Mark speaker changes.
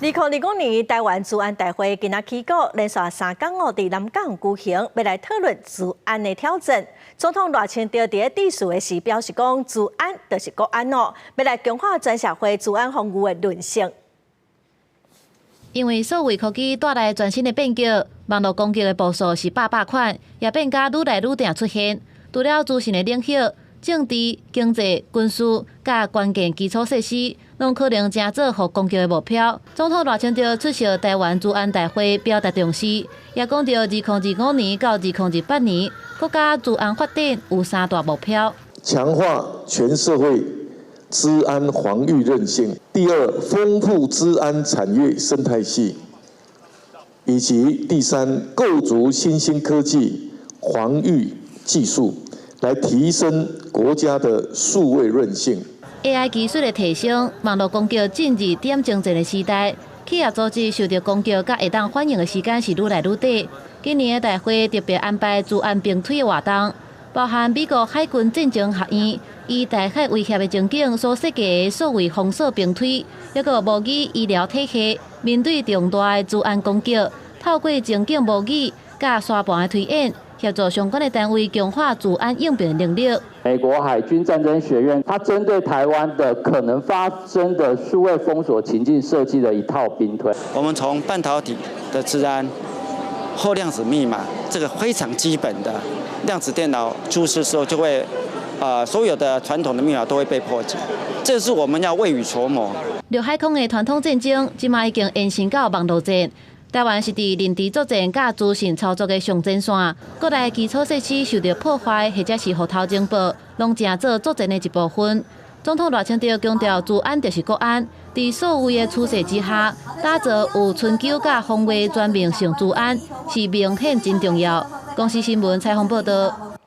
Speaker 1: 2025年台湾治安大会今仔起过，连续3天伫南港举行，要来讨论治安的挑战。总统赖清德伫致辞的时表示讲，治安就是国安哦，要来强化全社会治安防御的韧性。
Speaker 2: 因为数位科技带来全新的变革，网络攻击的步数是百款，也变甲愈来愈定出现。除了资讯的领域，政治、经济、军事，甲关键基础设施，拢可能成做互攻击的目标。总统赖清德出席台湾治安大会，表达重视，也讲到2025年到2028年，国家治安发展有3大目标：
Speaker 3: 强化全社会治安防御韧性；第二，丰富治安产业生态系；以及第三，构筑新兴科技防御技术。来提升国家的数位韧性。
Speaker 2: AI 技术的提升，网络攻击进入点精进的时代，企业组织受到攻击甲会当反应的时间是愈来愈短。今年的大会特别安排治安并推的活动，包含美国海军战争学院以大海威胁的情景所设计的所谓封锁并推，还有模拟医疗体系面对重大的治安攻击，透过情景模拟甲沙盘的推演。协助相关的单位强化治安应变能力。
Speaker 4: 美国海军战争学院，它针对台湾的可能发生的数位封锁情境设计了一套兵推。
Speaker 5: 我们从半导体的治安、后量子密码这个非常基本的量子电脑出事时候就会，所有的传统的密码都会被破解，这是我们要未雨绸缪。
Speaker 2: 陆海空的传统战争，即马已经延伸到网络战。台湾是伫认知作战甲资讯操作的上前线，各类基础设施受到破坏或者是户头情报，拢成做作战的一部分。总统赖清德强调，治安就是国安，伫所有的趋势之下，打造有春秋甲防卫全面性治安是明显真重要。公司新闻采访报道。